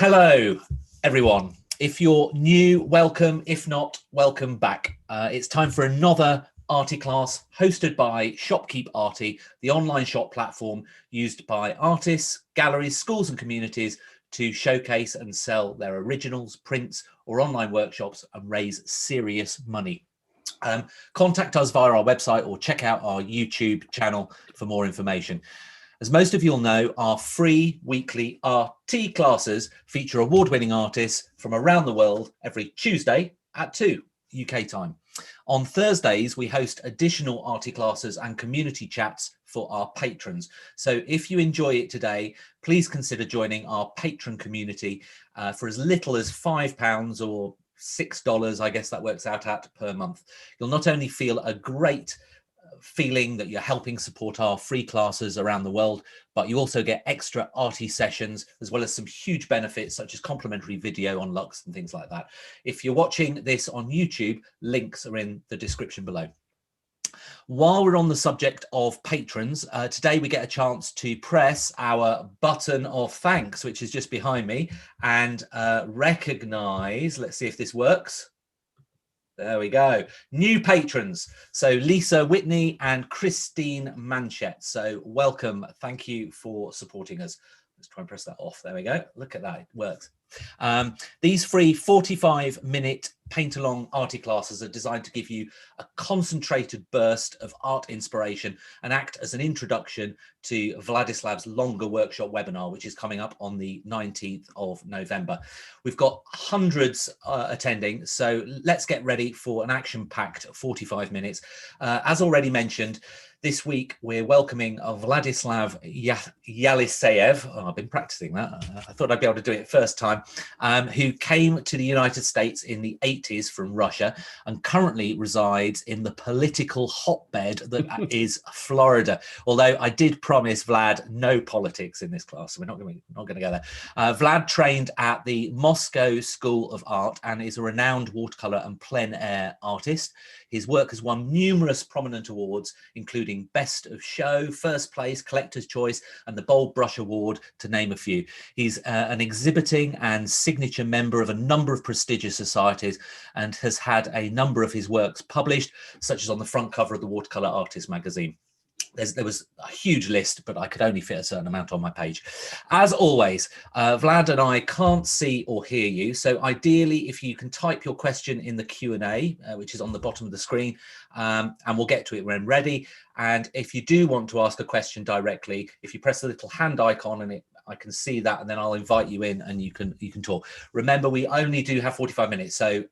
Hello, everyone. If you're new, welcome. If not, welcome back. It's time for another Arty class hosted by Shopkeep Arty, the online shop platform used by artists, galleries, schools and communities to showcase and sell their originals, prints or online workshops and raise serious money. Contact us via our website or check out our YouTube channel for more information. As most of you will know, our free weekly RT classes feature award-winning artists from around the world every Tuesday at 2 UK time. On Thursdays, we host additional RT classes and community chats for our patrons. So if you enjoy it today, please consider joining our patron community for as little as £5 or $6, I guess that works out at per month. You'll not only feel a great feeling that you're helping support our free classes around the world, but you also get extra arty sessions as well as some huge benefits such as complimentary video on Lux and things like that. If you're watching this on YouTube, links are in the description below. While we're on the subject of patrons, today we get a chance to press our button of thanks, which is just behind me, and recognize, let's see if this works. There we go. New patrons. So Lisa Whitney and Christine Manchette. So welcome. Thank you for supporting us. Let's try and press that off. There we go. Look at that. It works. These free 45-minute paint-along arty classes are designed to give you a concentrated burst of art inspiration and act as an introduction to Vladislav's longer workshop webinar, which is coming up on the 19th of November. We've got hundreds attending, so let's get ready for an action-packed 45 minutes. As already mentioned, this week, we're welcoming Vladislav Yeliseyev. Oh, I've been practicing that. I thought I'd be able to do it first time. Who came to the United States in the 80s from Russia and currently resides in the political hotbed that is Florida. Although I did promise Vlad no politics in this class, so we're not going to go there. Vlad trained at the Moscow School of Art and is a renowned watercolor and plein air artist. His work has won numerous prominent awards, including Best of Show, First Place, Collector's Choice, and the Bold Brush Award, to name a few. He's an exhibiting and signature member of a number of prestigious societies and has had a number of his works published, such as on the front cover of the Watercolor Artist magazine. There was a huge list, but I could only fit a certain amount on my page. As always, Vlad and I can't see or hear you. So ideally, if you can type your question in the Q&A, which is on the bottom of the screen, and we'll get to it when ready. And if you do want to ask a question directly, if you press the little hand icon and I can see that, and then I'll invite you in and you can talk. Remember, we only do have 45 minutes. So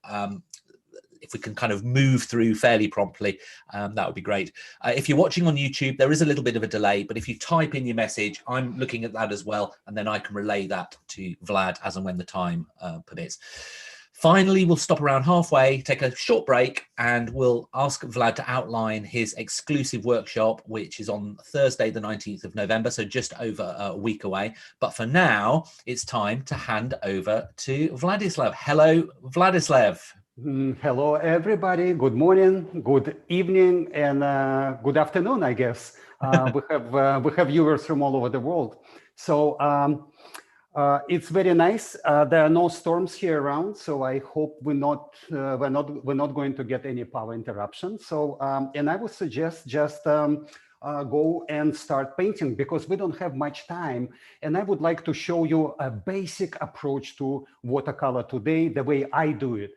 if we can kind of move through fairly promptly, that would be great. If you're watching on YouTube, there is a little bit of a delay, but if you type in your message, I'm looking at that as well, and then I can relay that to Vlad as and when the time permits. Finally, we'll stop around halfway, take a short break, and we'll ask Vlad to outline his exclusive workshop, which is on Thursday, the 19th of November, so just over a week away. But for now, it's time to hand over to Vladislav. Hello, Vladislav. Hello, everybody. Good morning, good evening, and good afternoon, I guess. We have viewers from all over the world. So it's very nice. There are no storms here around, so I hope we're not going to get any power interruption. So and I would suggest just go and start painting because we don't have much time. And I would like to show you a basic approach to watercolor today, the way I do it.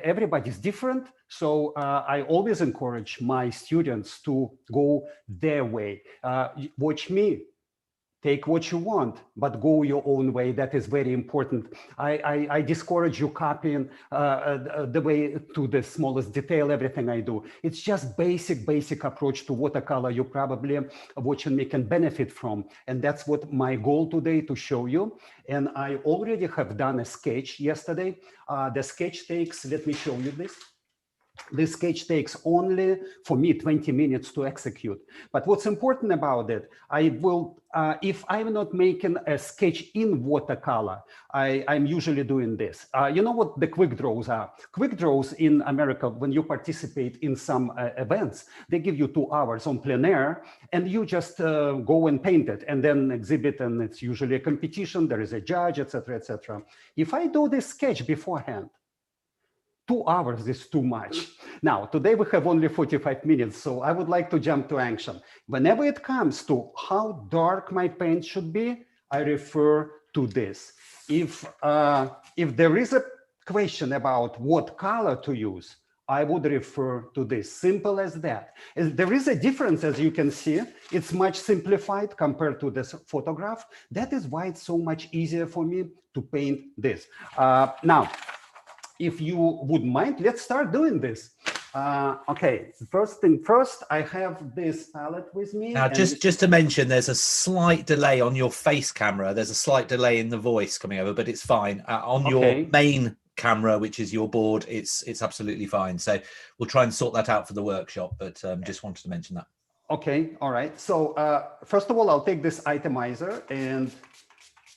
Everybody's different, so I always encourage my students to go their way. Watch me. Take what you want, but go your own way. That is very important. I discourage you copying the way to the smallest detail, everything I do. It's just basic approach to watercolor you probably watching me can benefit from. And that's what my goal today to show you. And I already have done a sketch yesterday. The sketch takes, let me show you this. This sketch takes only, for me, 20 minutes to execute. But what's important about it, I will, if I'm not making a sketch in watercolor, I'm usually doing this. You know what the quick draws are? Quick draws in America, when you participate in some events, they give you 2 hours on plein air, and you just go and paint it and then exhibit, and it's usually a competition, there is a judge, etc., etc. If I do this sketch beforehand, 2 hours is too much. Now, today we have only 45 minutes, so I would like to jump to action. Whenever it comes to how dark my paint should be, I refer to this. If there is a question about what color to use, I would refer to this. Simple as that. There is a difference, as you can see. It's much simplified compared to this photograph. That is why it's so much easier for me to paint this. Now, if you would mind, let's start doing this. Okay, first thing first, I have this palette with me. Now, just to mention, there's a slight delay on your face camera. There's a slight delay in the voice coming over, but it's fine. On your main camera, which is your board, it's absolutely fine. So we'll try and sort that out for the workshop, but just wanted to mention that. Okay, all right. So first of all, I'll take this itomizer and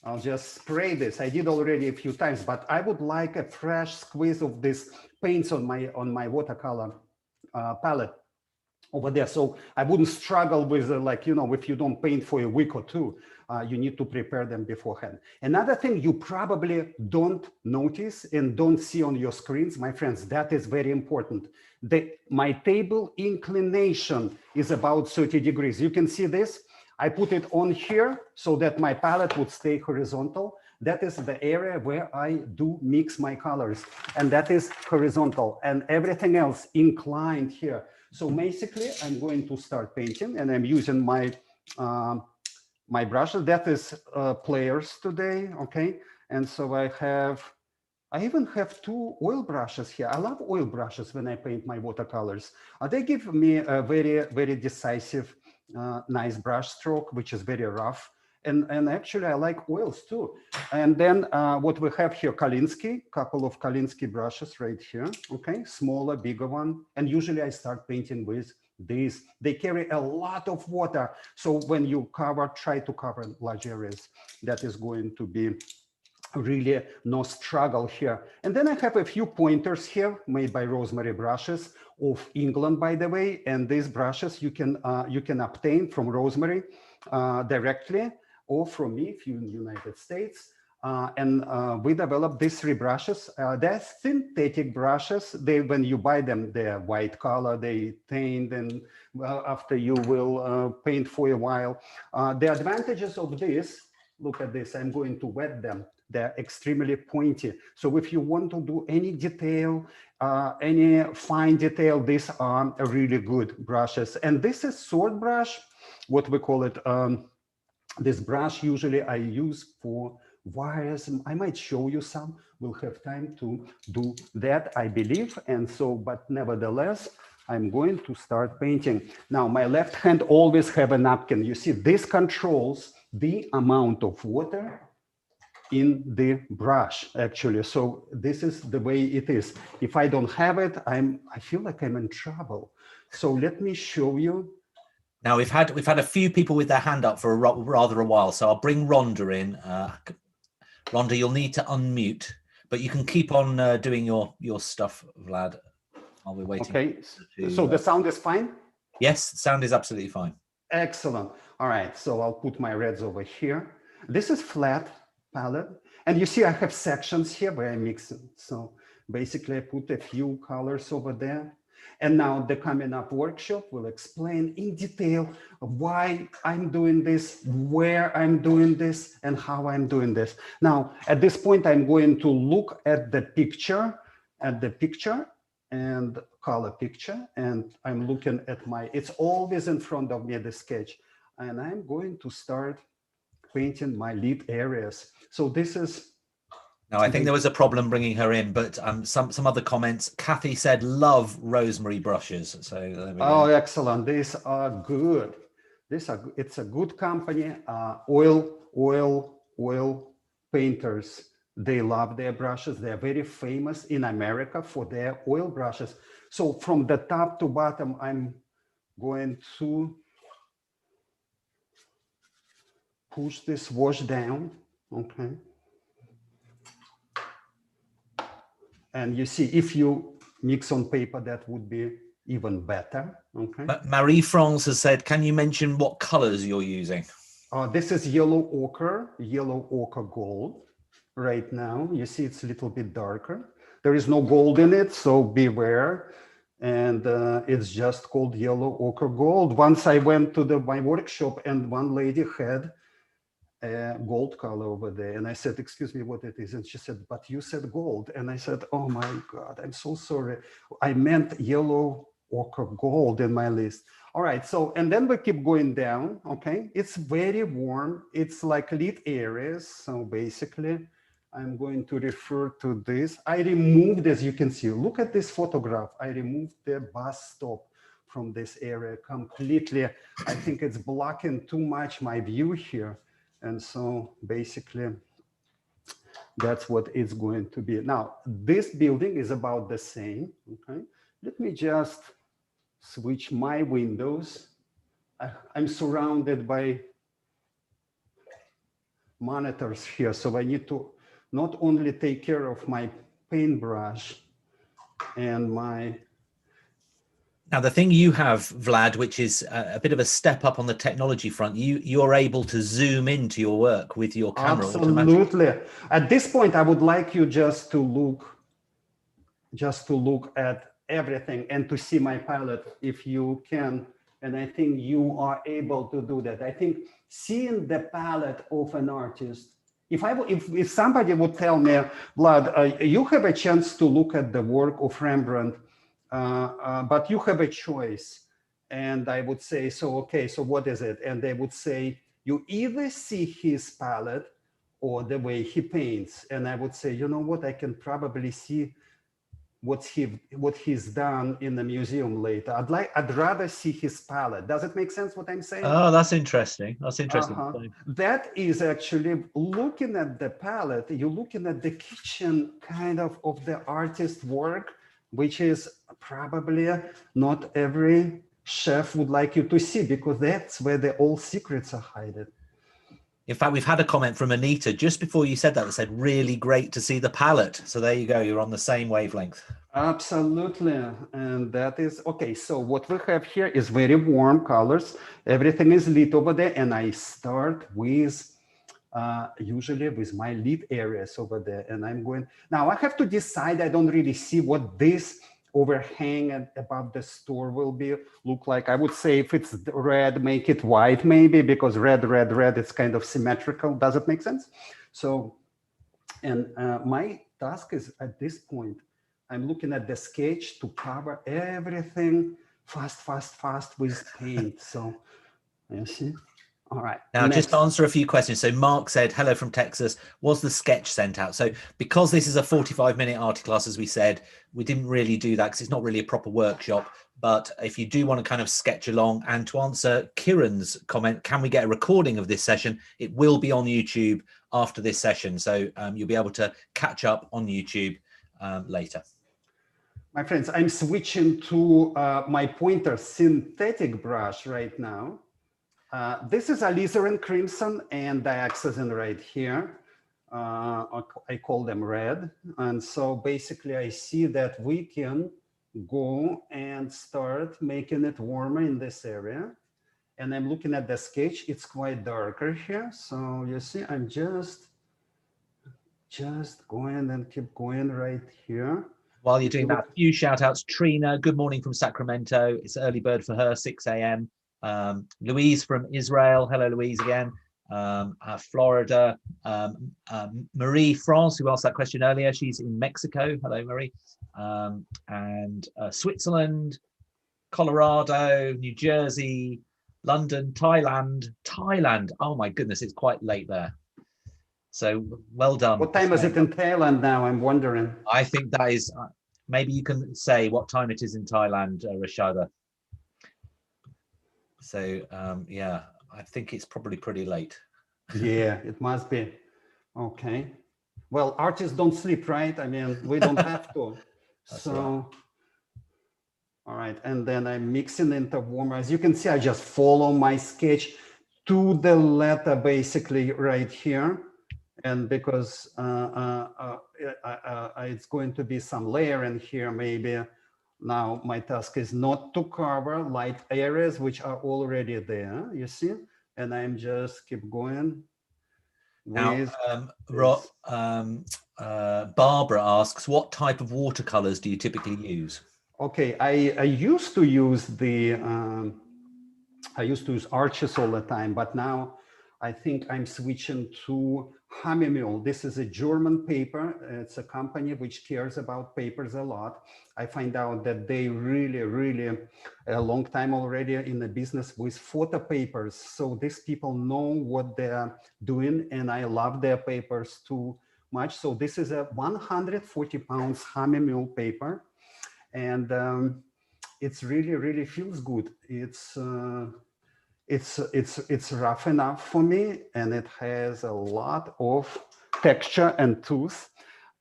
I'll just spray this. I did already a few times, but I would like a fresh squeeze of this paints on my watercolor palette over there. So I wouldn't struggle with like, you know, if you don't paint for a week or two, you need to prepare them beforehand. Another thing you probably don't notice and don't see on your screens, my friends, that is very important. My table inclination is about 30 degrees. You can see this. I put it on here so that my palette would stay horizontal. That is the area where I do mix my colors, and that is horizontal, and everything else inclined here. So basically, I'm going to start painting, and I'm using my my brushes. That is Players today, okay? And so I even have 2 oil brushes here. I love oil brushes when I paint my watercolors. They give me a very, very decisive nice brush stroke, which is very rough. And actually, I like oils too. And then what we have here, Kalinsky, couple of Kalinsky brushes right here. Okay, smaller, bigger one. And usually I start painting with these. They carry a lot of water. So when you try to cover large areas, that is going to be really no struggle here. And then I have a few pointers here made by Rosemary Brushes of England, by the way. And these brushes you can obtain from Rosemary directly, or from me if you're in the United States. We developed these 3 brushes. They're synthetic brushes. When you buy them, they're white color, they taint, and after you will paint for a while. The advantages of this, look at this, I'm going to wet them. They're extremely pointy. So if you want to do any detail, any fine detail, these are really good brushes. And this is sword brush, what we call it. This brush usually I use for wires. I might show you some. We'll have time to do that, I believe. And so, but nevertheless, I'm going to start painting. Now, my left hand always have a napkin. You see, this controls the amount of water in the brush, actually. So this is the way it is. If I don't have it, I feel like I'm in trouble. So let me show you. Now we've had a few people with their hand up for rather a while, so I'll bring Rhonda in. Rhonda, you'll need to unmute, but you can keep on doing your stuff, Vlad, while we're waiting. Okay, so the sound is fine? Yes, the sound is absolutely fine. Excellent. All right, so I'll put my reds over here. This is flat palette, and you see I have sections here where I mix it. So basically I put a few colors over there. And now the coming up workshop will explain in detail why I'm doing this, where I'm doing this, and how I'm doing this. Now, at this point, I'm going to look at the picture and color picture, and I'm looking at it's always in front of me, the sketch, and I'm going to start painting my lead areas. So this is. Now, I think there was a problem bringing her in, but some other comments. Kathy said, love Rosemary brushes. So there we go. Oh, excellent. These are good. It's a good company. Oil painters They love their brushes. They're very famous in America for their oil brushes. So from the top to bottom, I'm going to push this wash down, okay? And you see, if you mix on paper, that would be even better, okay? Marie-France has said, can you mention what colors you're using? This is yellow ochre gold right now. You see it's a little bit darker. There is no gold in it, so beware. And it's just called yellow ochre gold. Once I went to my workshop and one lady had a gold color over there. And I said, excuse me, what it is? And she said, but you said gold. And I said, oh my God, I'm so sorry. I meant yellow ochre gold in my list. All right, so, and then we keep going down, okay? It's very warm. It's like lit areas. So basically, I'm going to refer to this. I removed, as you can see, look at this photograph. I removed the bus stop from this area completely. I think it's blocking too much my view here. And so basically, that's what it's going to be. Now, this building is about the same, okay? Let me just switch my windows. I'm surrounded by monitors here, so I need to not only take care of my paintbrush and my... Now, the thing you have, Vlad, which is a bit of a step up on the technology front, you're able to zoom into your work with your camera. Absolutely. At this point, I would like you just to look at everything and to see my palette if you can. And I think you are able to do that. I think seeing the palette of an artist, if somebody would tell me, Vlad, you have a chance to look at the work of Rembrandt, but you have a choice. And I would say, so, okay, so what is it? And they would say, you either see his palette or the way he paints. And I would say, you know what, I can probably see what he's done in the museum later. I'd rather see his palette. Does it make sense what I'm saying? Oh, that's interesting. That's interesting. That is actually looking at the palette. You're looking at the kitchen kind of the artist's work, which is probably not every chef would like you to see, because that's where all secrets are hidden. In fact, we've had a comment from Anita just before you said that said, really great to see the palette. So there you go. You're on the same wavelength. Absolutely. And that is, okay, so what we have here is very warm colors. Everything is lit over there. And I start with, usually with my lit areas over there. And I'm going, now I have to decide, I don't really see what this overhang above the store will look like. I would say if it's red, make it white maybe, because red, it's kind of symmetrical. Does it make sense? So, and my task is at this point, I'm looking at the sketch to cover everything fast with paint. So you see? All right. Now, just to answer a few questions. So Mark said, hello from Texas. Was the sketch sent out? So because this is a 45-minute art class, as we said, we didn't really do that because it's not really a proper workshop. But if you do want to kind of sketch along, and to answer Kieran's comment, can we get a recording of this session? It will be on YouTube after this session. So you'll be able to catch up on YouTube later. My friends, I'm switching to my pointer synthetic brush right now. This is alizarin crimson and dioxazine right here. I call them red. And so basically I see that we can go and start making it warmer in this area. And I'm looking at the sketch, it's quite darker here. So you see, I'm just going and keep going right here. While you're doing that, a few shout outs. Trina, good morning from Sacramento. It's early bird for her, 6 a.m. Louise from Israel. Hello, Louise again. Florida. Marie France, who asked that question earlier. She's in Mexico. Hello, Marie. And Switzerland, Colorado, New Jersey, London, Thailand. Oh my goodness, it's quite late there. So well done. What time is it in Thailand now? I'm wondering. I think that is, maybe you can say what time it is in Thailand, Rashada. So yeah, I think it's probably pretty late. Yeah, it must be. Okay. Well, artists don't sleep, right? I mean, we don't have to. That's So, right. all right. And then I'm mixing into warm. As you can see, I just follow my sketch to the letter basically right here. And because it's going to be some layer in here, maybe now my task is not to cover light areas which are already there, you see? And I'm just keep going Now, with this. Barbara asks, what type of watercolors do you typically use? Okay, I used to use I used to use arches all the time, but now I think I'm switching to Hammermill. This is a German paper. It's a company which cares about papers a lot. I find out that they really a long time already in the business with photo papers. So these people know what they're doing, and I love their papers too much. So this is a 140 pounds Hammermill paper, and it's really feels good. It's rough enough for me, and it has a lot of texture and tooth,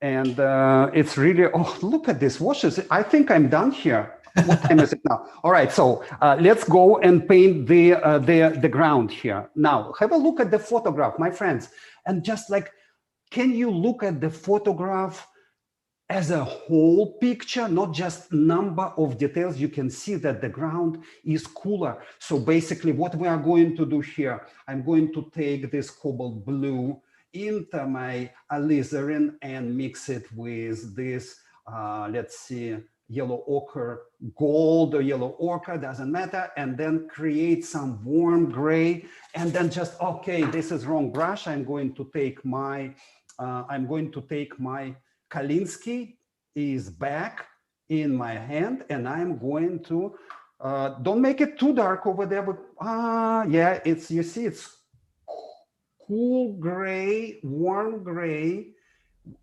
and it's really, oh, look at this washes. I think I'm done here. What time is it now? All right, so let's go and paint the ground here. Now have a look at the photograph, my friends, and just like, can you look at the photograph as a whole picture, not just number of details? You can see that the ground is cooler. So basically what we are going to do here, I'm going to take this cobalt blue into my alizarin and mix it with this, let's see, yellow ochre, gold or yellow ochre, doesn't matter, and then create some warm gray, and then just, okay, this is wrong brush. I'm going to take my Kalinsky is back in my hand, and I'm going to, don't make it too dark over there, but yeah, it's, you see, it's cool gray, warm gray,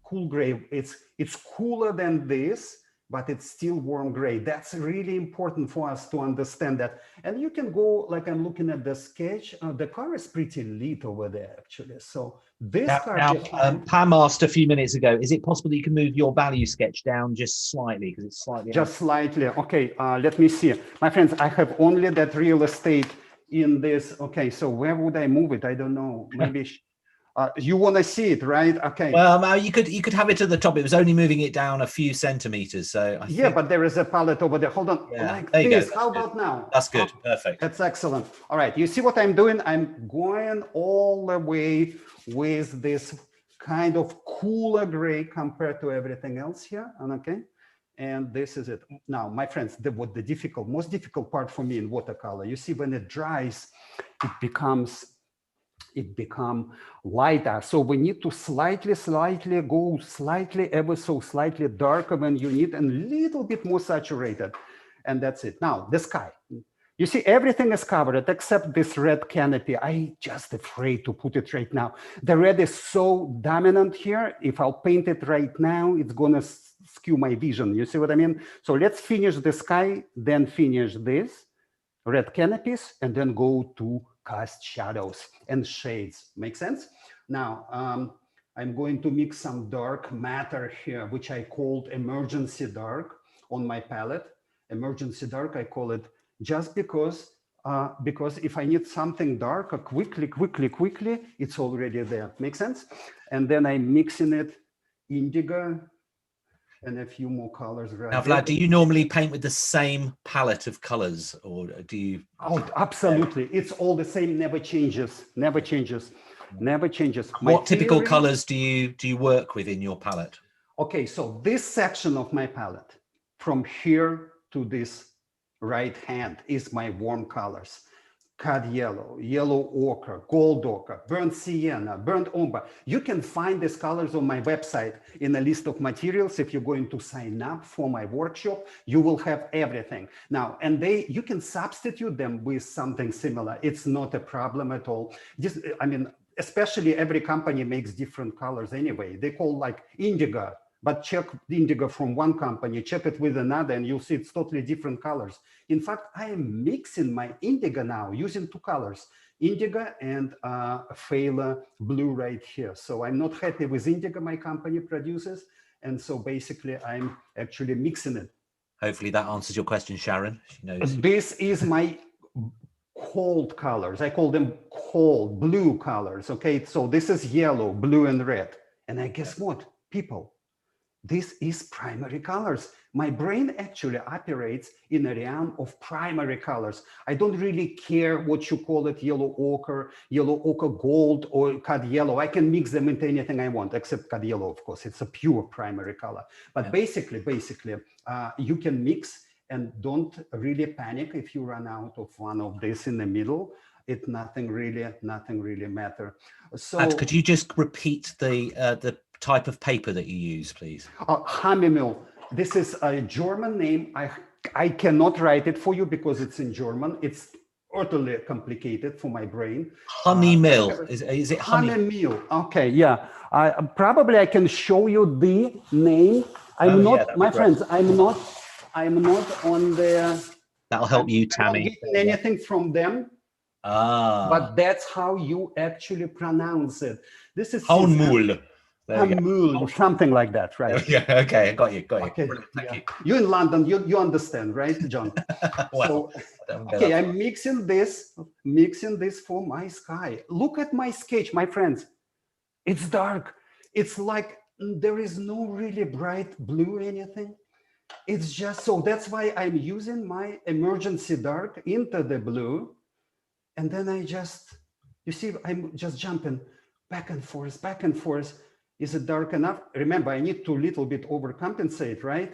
cool gray. It's cooler than this, but it's still warm gray. That's really important for us to understand that. And you can go, like I'm looking at the sketch, the car is pretty lit over there, actually. So this car behind, Pam asked a few minutes ago, is it possible that you can move your value sketch down just slightly, because it's slightly just slightly. Okay, let me see. My friends, I have only that real estate in this. Okay, so where would I move it? I don't know. Maybe you want to see it, right? Okay. Well, you could have it at the top. It was only moving it down a few centimeters. So I think, but there is a palette over there. Hold on. yeah, Like there you this. go. How about now? That's good. Perfect. That's excellent. All right. You see what I'm doing? I'm going all the way with this kind of cooler gray compared to everything else here. And okay. And this is it. Now, my friends, what the most difficult part for me in watercolor, you see, when it dries, it becomes lighter. So we need to slightly go ever so slightly darker when you need, and a little bit more saturated. And that's it. Now, the sky. You see, everything is covered except this red canopy. I just afraid to put it right now. The red is so dominant here. If I'll paint it right now, it's gonna skew my vision. You see what I mean? So let's finish the sky, then finish this red canopies, and then go to cast shadows and shades. Make sense? Now, I'm going to mix some dark matter here, which I called emergency dark on my palette. Emergency dark, I call it just because if I need something darker quickly, it's already there. Make sense? And then I'm mixing it indigo and a few more colors. Right. Now, Vlad, do you normally paint with the same palette of colors, or do you? Oh, absolutely. It's all the same, never changes. What typical colors do you work with in your palette? Okay, so this section of my palette, from here to this right hand, is my warm colors. Cad yellow, yellow ochre, gold ochre, burnt sienna, burnt umber. You can find these colors on my website in a list of materials. If you're going to sign up for my workshop, you will have everything. Now, and you can substitute them with something similar. It's not a problem at all. Just, I mean, especially every company makes different colors anyway. They call like indigo, but check the indigo from one company, check it with another, and you'll see it's totally different colors. In fact, I am mixing my indigo now using two colors. indigo and phthalo blue right here. So I'm not happy with indigo my company produces. And so basically I'm actually mixing it. Hopefully that answers your question, Sharon. She knows. This is my cold colors. I call them cold blue colors. Okay, so this is yellow, blue, and red. And I guess what, people, this is primary colors. My brain actually operates in a realm of primary colors. I don't really care what you call it, yellow ochre gold, or cad yellow. I can mix them into anything I want, except cad yellow, of course. It's a pure primary color. But basically, you can mix, and don't really panic if you run out of one of this in the middle. It nothing really matter. So And could you just repeat the type of paper that you use, please? Hammermill. This is a German name. I cannot write it for you because it's in German. It's utterly complicated for my brain. Honeymill. Is it Honeymill? Okay, yeah. Probably I can show you the name. I'm not, my friends. I'm not on the. That'll help you, Tammy. I'm not getting anything from them. But that's how you actually pronounce it. This is Honeymill. Something like that, right? Yeah, okay, I got you. Okay, Thank you. You're in London, you understand, right, John? Well, so, okay, I'm mixing this for my sky. Look at my sketch, my friends. It's dark. It's like there is no really bright blue anything. It's just, so that's why I'm using my emergency dark into the blue. And then I just, you see, I'm just jumping back and forth. Is it dark enough? Remember, I need to little bit overcompensate, right?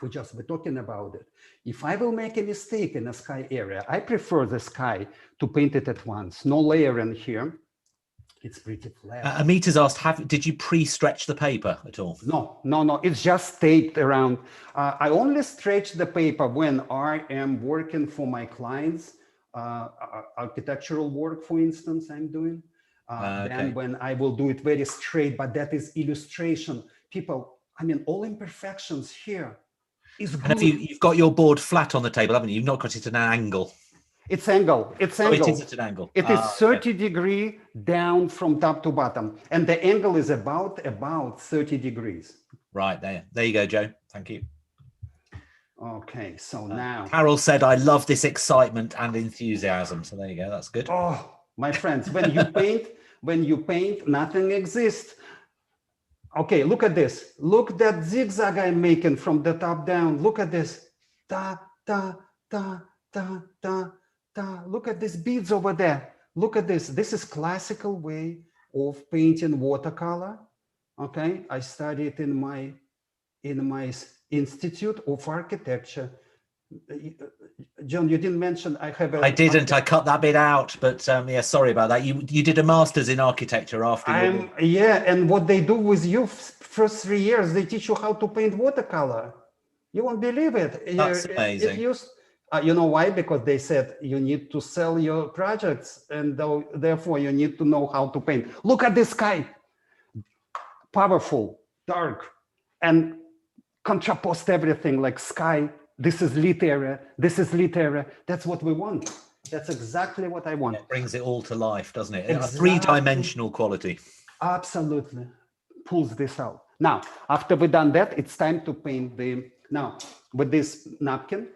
We're talking about it. If I will make a mistake in a sky area, I prefer the sky to paint it at once. No layering here. It's pretty flat. Amita's asked, did you pre-stretch the paper at all? No. It's just taped around. I only stretch the paper when I am working for my clients, architectural work, for instance, I'm doing. Then when I will do it very straight, but that is illustration. People, I mean, all imperfections here is good. And you've got your board flat on the table, haven't you? You've not got it at an angle. It's angle. It is at an angle. It is 30 degree down from top to bottom. And the angle is about 30 degrees. Right, there you go, Joe. Thank you. Okay, so now. Carol said, I love this excitement and enthusiasm. So there you go, that's good. Oh, my friends, when you paint, nothing exists. Okay, look at this. Look that zigzag I'm making from the top down. Look at this. Da, da, da, da, da, da. Look at these beads over there. Look at this. This is classical way of painting watercolor. Okay, I studied in my Institute of Architecture. John, you didn't mention I have a... I didn't. I cut that bit out, but yeah, sorry about that. You did a master's in architecture after. Yeah, and what they do with you first 3 years, they teach you how to paint watercolor. You won't believe it. That's amazing. You know why? Because they said you need to sell your projects, and therefore you need to know how to paint. Look at this sky. Powerful, dark, and contrapost everything like sky. This is lit area. This is lit area. That's what we want. That's exactly what I want. It brings it all to life, doesn't it? Exactly. A three-dimensional quality. Absolutely. Pulls this out. Now, after we've done that, it's time to paint now, with this napkin,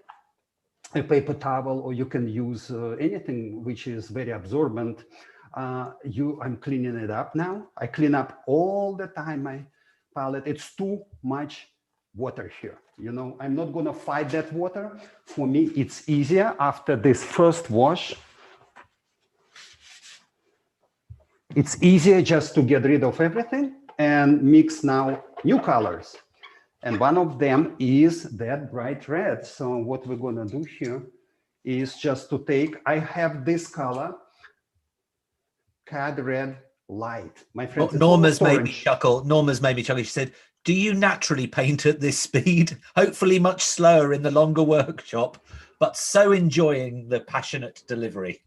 a paper towel, or you can use anything which is very absorbent. I'm cleaning it up now. I clean up all the time my palette. It's too much water here. You know, I'm not going to fight that water. For me, it's easier after this first wash. It's easier just to get rid of everything and mix now new colors. And one of them is that bright red. So what we're going to do here is just to take, I have this color, cad red light. My friend, Norma's made me chuckle. She said, do you naturally paint at this speed? Hopefully much slower in the longer workshop, but so enjoying the passionate delivery.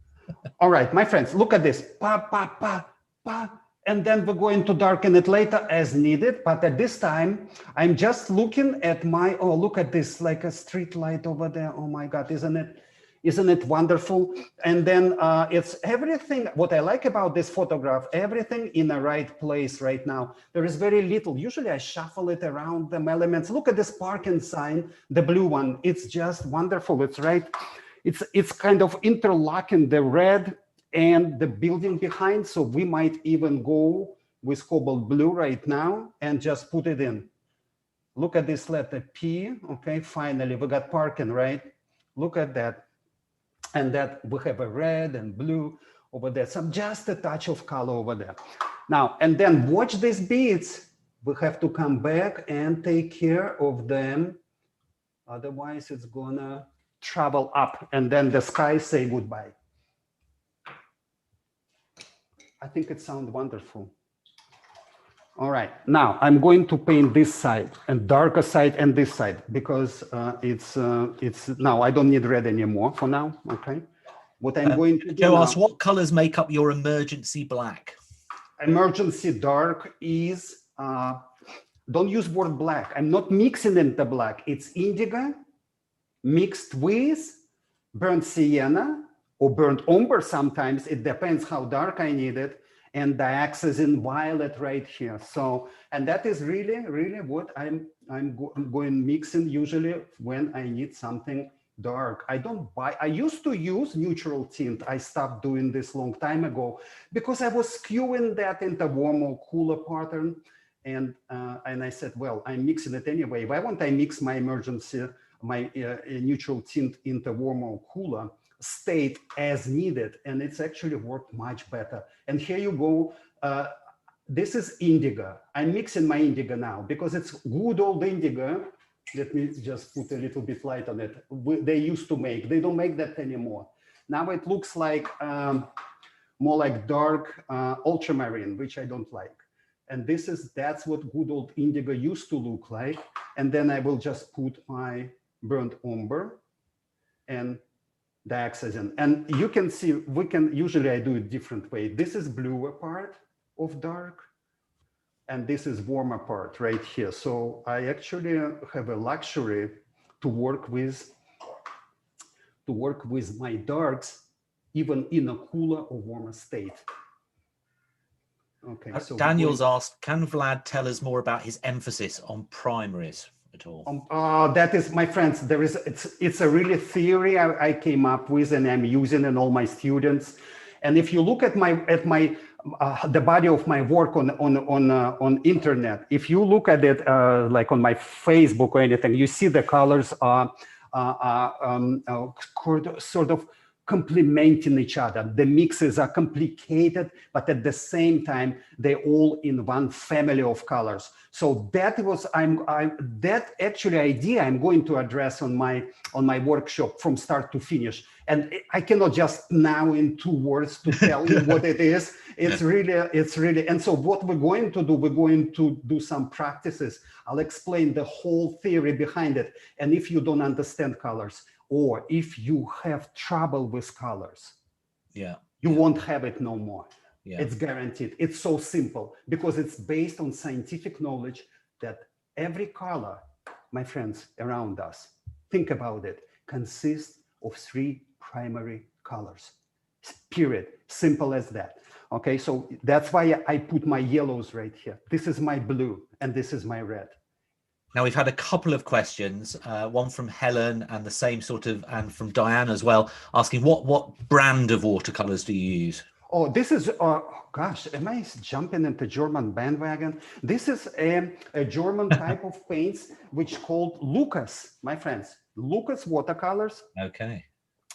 All right, my friends, look at this. Pa, pa, pa, pa. And then we're going to darken it later as needed. But at this time, I'm just looking at look at this, like a street light over there. Oh my God, isn't Isn't it wonderful? And then it's everything. What I like about this photograph, everything in the right place right now. There is very little. Usually I shuffle it around the elements. Look at this parking sign, the blue one. It's just wonderful. It's right. It's kind of interlocking the red and the building behind. So we might even go with cobalt blue right now and just put it in. Look at this letter P. Okay, finally we got parking, right? Look at that. And that we have a red and blue over there. Some just a touch of color over there. Now, and then watch these beads. We have to come back and take care of them. Otherwise it's gonna travel up and then the sky say goodbye. I think it sounds wonderful. All right, now I'm going to paint this side and darker side and this side because it's now I don't need red anymore for now. Okay, what I'm going to do Joe now, asks, what colors make up your emergency black? Emergency dark is don't use word black. I'm not mixing into black. It's indigo mixed with burnt sienna or burnt umber. Sometimes it depends how dark I need it. And dioxazine violet right here. So, and that is really what I'm going mixing usually when I need something dark. I don't buy, I used to use neutral tint. I stopped doing this long time ago because I was skewing that into warm or cooler pattern. And I said, well, I'm mixing it anyway. Why won't I mix my emergency, my neutral tint into warm or cooler state as needed, and it's actually worked much better. And here you go. This is indigo. I'm mixing my indigo now because it's good old indigo. Let me just put a little bit light on it. They used to make. They don't make that anymore. Now it looks like more like dark ultramarine, which I don't like. And that's what good old indigo used to look like. And then I will just put my burnt umber and dioxazine. And you can see, usually I do it different way. This is bluer part of dark, and this is warmer part right here. So I actually have a luxury to work with my darks, even in a cooler or warmer state. Okay. So Daniel's asked, can Vlad tell us more about his emphasis on primaries at all? That is, my friends, it's a really theory I came up with and I'm using in all my students. And if you look at the body of my work on internet, if you look at it like on my Facebook or anything, you see the colors are sort of complementing each other. The mixes are complicated, but at the same time, they're all in one family of colors. So that was that actually idea I'm going to address on my workshop from start to finish. And I cannot just now in 2 words to tell you what it is. It's really, and so what we're going to do some practices. I'll explain the whole theory behind it. And if you don't understand colors, or if you have trouble with colors, you won't have it no more. It's guaranteed. It's so simple because it's based on scientific knowledge that every color, my friends, around us, think about it, consists of 3 primary colors, period. Simple as that. Okay, so that's why I put my yellows right here. This is my blue and this is my red. Now we've had a couple of questions, one from Helen and the same sort of, and from Diane as well, asking what brand of watercolors do you use? Oh, this is, gosh, am I jumping into German bandwagon? This is a German type of paints, which called Lucas, my friends, Lucas watercolors. Okay.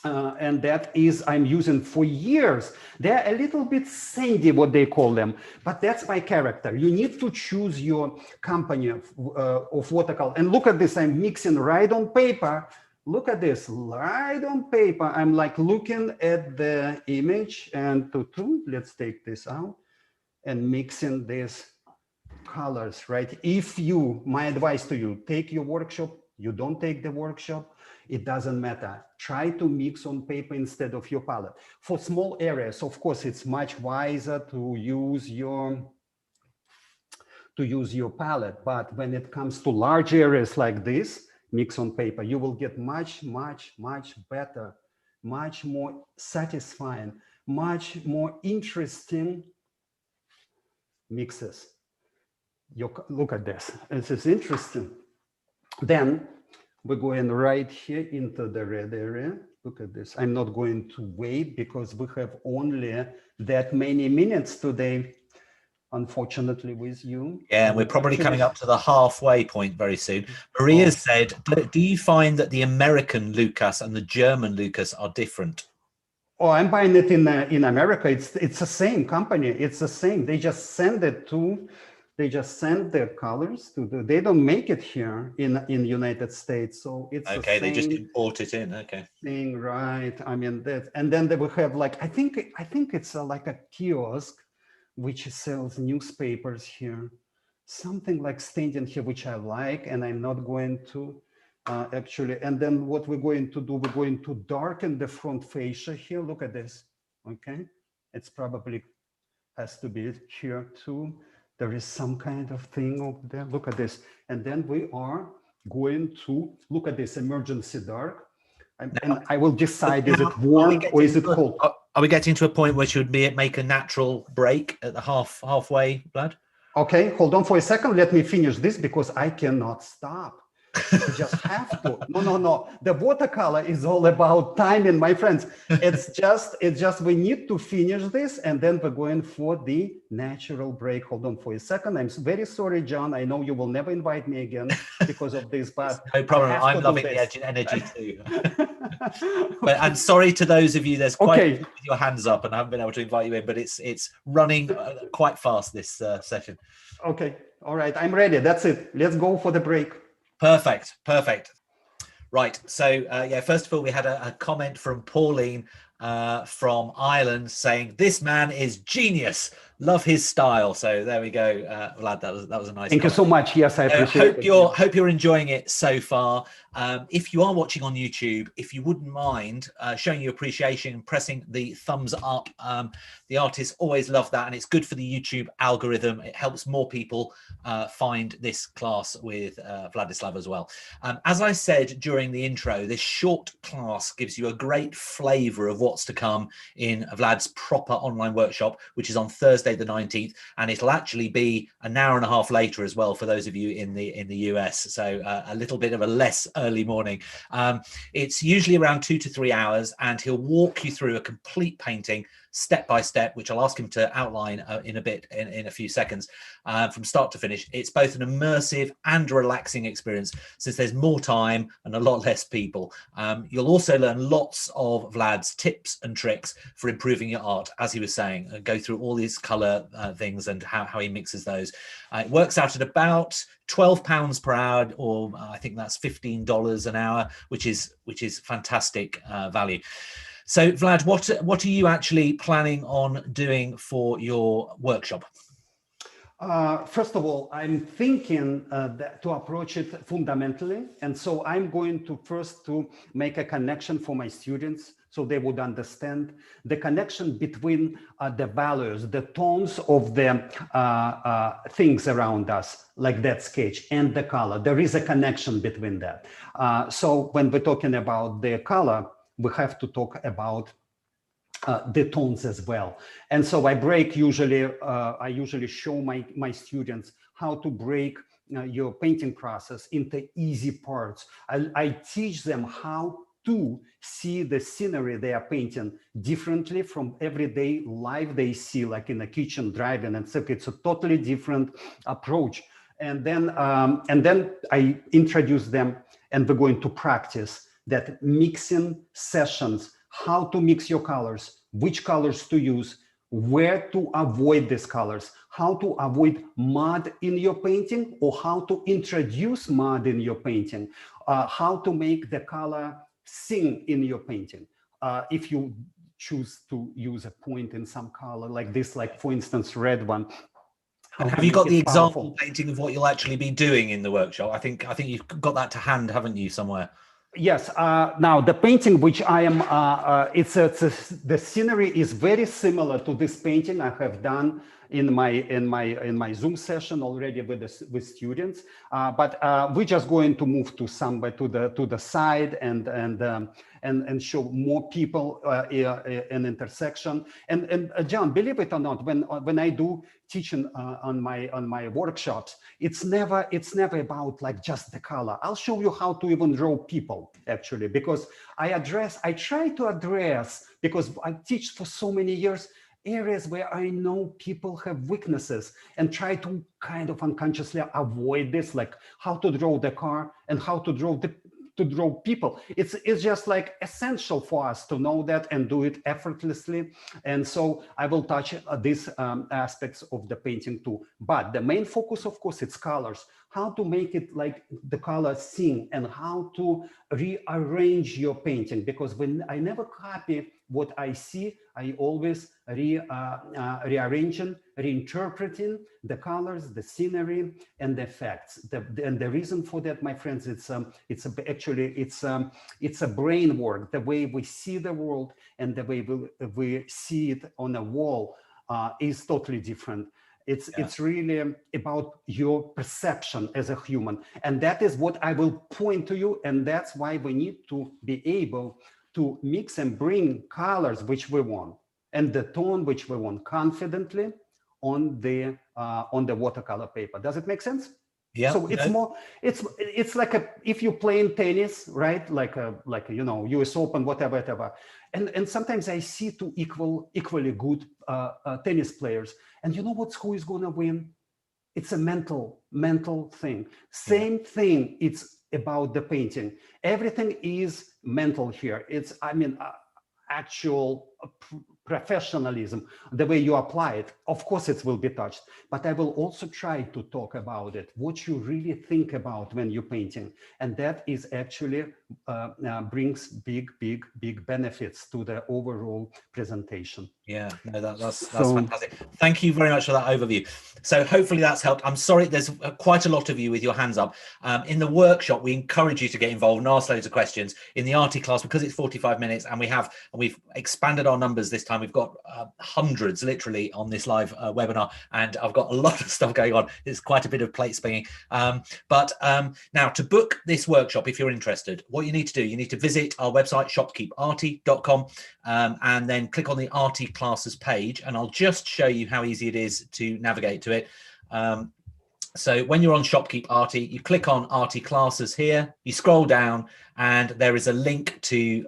And that is, I'm using for years. They're a little bit sandy, what they call them, but that's my character. You need to choose your company of watercolor. And look at this, I'm mixing right on paper. Look at this, right on paper. I'm like looking at the image and let's take this out and mixing these colors, right? My advice to you, take your workshop, you don't take the workshop, it doesn't matter. Try to mix on paper instead of your palette. For small areas, of course, it's much wiser to use your palette. But when it comes to large areas like this, mix on paper, you will get much better much more satisfying, much more interesting mixes. Look at this. This is interesting. Then we're going right here into the red area. Look at this. I'm not going to wait because we have only that many minutes today, unfortunately, with you. Yeah, and we're probably coming up to the halfway point very soon. Maria said, do you find that the American Lucas and the German Lucas are different? Oh, I'm buying it in America. It's the same company. It's the same. They just send it to, they just send their colors to the, they don't make it here in the United States. So it's okay. The same they just import it in. Okay. Thing, right? I mean that, and then they will have like I think it's like a kiosk which sells newspapers here, something like standing here, which I like, and I'm not going to. Actually, and then what we're going to do, we're going to darken the front fascia here. Look at this, okay? It's probably has to be here too. There is some kind of thing over there. Look at this. And then we are going to look at this emergency dark. And I will decide, is it warm or is it cold? Are we getting to a point where should make a natural break at the halfway, Vlad? Okay, hold on for a second. Let me finish this because I cannot stop. You just have to. No. The watercolor is all about timing, my friends. It's just we need to finish this and then we're going for the natural break. Hold on for a second. I'm very sorry, John. I know you will never invite me again because of this, but no problem. I'm loving the energy too. But I'm sorry to those of you. There's quite a few with your hands up, and I haven't been able to invite you in. But it's running quite fast this session. Okay. All right. I'm ready. That's it. Let's go for the break. Perfect. Right. So, yeah, first of all, we had a comment from Pauline from Ireland saying, this man is genius. Love his style. So there we go, Vlad. That was a nice. Thank you so much. Yes, I appreciate it. Hope you're enjoying it so far. If you are watching on YouTube, if you wouldn't mind showing your appreciation and pressing the thumbs up, the artists always love that, and it's good for the YouTube algorithm. It helps more people find this class with Vladislav as well. As I said during the intro, this short class gives you a great flavor of what's to come in Vlad's proper online workshop, which is on Thursday the 19th, and it'll actually be an hour and a half later as well for those of you in the US, so a little bit of a less early morning. It's usually around 2 to 3 hours, and he'll walk you through a complete painting step by step, which I'll ask him to outline in a bit, in a few seconds, from start to finish. It's both an immersive and relaxing experience, since there's more time and a lot less people. You'll also learn lots of Vlad's tips and tricks for improving your art, as he was saying, go through all these color things and how he mixes those. It works out at about £12 per hour, or I think that's $15 an hour, which is fantastic value. So, Vlad, what are you actually planning on doing for your workshop? First of all, I'm thinking to approach it fundamentally. And so I'm going to first to make a connection for my students so they would understand the connection between the values, the tones of the things around us, like that sketch, and the color. There is a connection between that. So when we're talking about the color, we have to talk about the tones as well. And so I usually show my students how to break your painting process into easy parts. I teach them how to see the scenery they are painting differently from everyday life they see, like in the kitchen, driving, and so it's a totally different approach. And then I introduce them, and we're going to practice that mixing sessions, how to mix your colors, which colors to use, where to avoid these colors, how to avoid mud in your painting, or how to introduce mud in your painting, how to make the color sing in your painting. If you choose to use a point in some color like this, like for instance, red one. And have you got the example painting of what you'll actually be doing in the workshop? I think you've got that to hand, haven't you, somewhere? Yes. Now the painting which I am, the scenery is very similar to this painting I have done in my Zoom session already with students. But we're just going to move to somewhere to the side and show more people an intersection. And John, believe it or not, when I do teaching on my workshops, it's never about like just the color. I'll show you how to even draw people, actually, because I try to address, because I teach for so many years, areas where I know people have weaknesses, and try to kind of unconsciously avoid this, like how to draw the car and how to draw people. It's just like essential for us to know that and do it effortlessly. And so I will touch these aspects of the painting too. But the main focus, of course, it's colors. How to make it like the colors sing, and how to rearrange your painting. Because when I never copy what I see, I always rearranging, reinterpreting the colors, the scenery, and the effects. And the reason for that, my friends, it's a brain work. The way we see the world and the way we see it on a wall is totally different. It's really about your perception as a human. And that is what I will point to you. And that's why we need to be able to mix and bring colors which we want, and the tone which we want confidently on the watercolor paper. Does it make sense? Yeah. So it's more, it's like if you play in tennis, right? Like you know, US Open, whatever. And sometimes I see two equally good tennis players, and you know who is going to win? It's a mental thing. Same thing. It's about the painting. Everything is mental here. It's, I mean, actual professionalism, the way you apply it. Of course, it will be touched, but I will also try to talk about it, what you really think about when you're painting. And that is actually brings big benefits to the overall presentation. Yeah, no, that's fantastic. Thank you very much for that overview. So hopefully that's helped. I'm sorry, there's quite a lot of you with your hands up. In the workshop, we encourage you to get involved and ask loads of questions. In the Artie class, because it's 45 minutes and we've expanded our numbers this time, we've got hundreds literally on this live webinar, and I've got a lot of stuff going on. It's quite a bit of plate spinning. But now to book this workshop, if you're interested, what you need to do, you need to visit our website, shopkeepartie.com, and then click on the Artie classes page, and I'll just show you how easy it is to navigate to it. So when you're on Shopkeep Artie, you click on Artie classes here, you scroll down, and there is a link to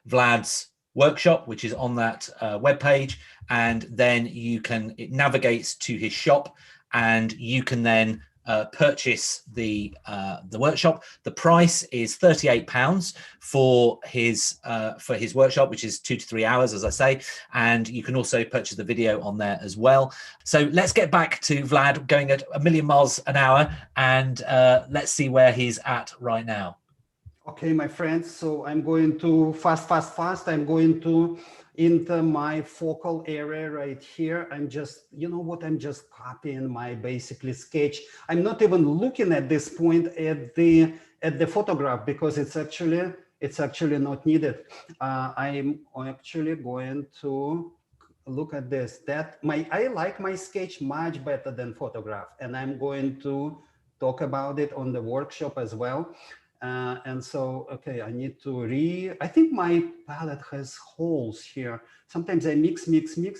Vlad's workshop, which is on that web page, and then it navigates to his shop, and you can then purchase the workshop. The price is £38 for his workshop, which is 2 to 3 hours, as I say, and you can also purchase the video on there as well. So let's get back to Vlad going at 1,000,000 miles an hour, and let's see where he's at right now. Okay, my friends, so I'm going to fast. I'm going to into my focal area right here. I'm just, you know what, I'm just copying my basically sketch. I'm not even looking at this point at the photograph, because it's actually not needed. I'm actually going to look at this. I like my sketch much better than photograph, and I'm going to talk about it on the workshop as well. And so, okay, I need to I think my palette has holes here. Sometimes I mix,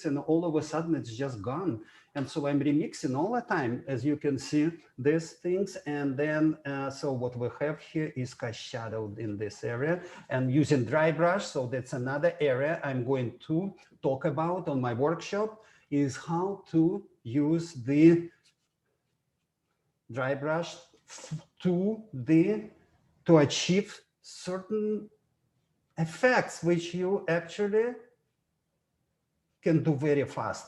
and all of a sudden it's just gone. And so I'm remixing all the time, as you can see, these things. And then, so what we have here is shadowed in this area, and using dry brush. So that's another area I'm going to talk about on my workshop, is how to use the dry brush to achieve certain effects, which you actually can do very fast.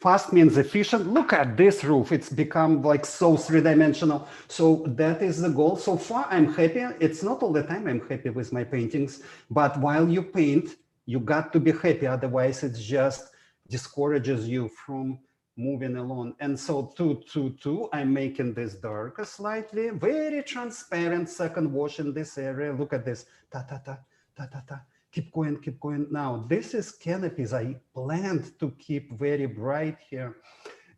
Fast means efficient. Look at this roof. It's become like so three-dimensional. So that is the goal. So far, I'm happy. It's not all the time I'm happy with my paintings, but while you paint, you got to be happy. Otherwise, it just discourages you from moving along. And so I'm making this darker slightly, very transparent second wash in this area. Look at this, ta ta ta ta ta ta. Keep going, keep going. Now, this is canopies. I planned to keep very bright here.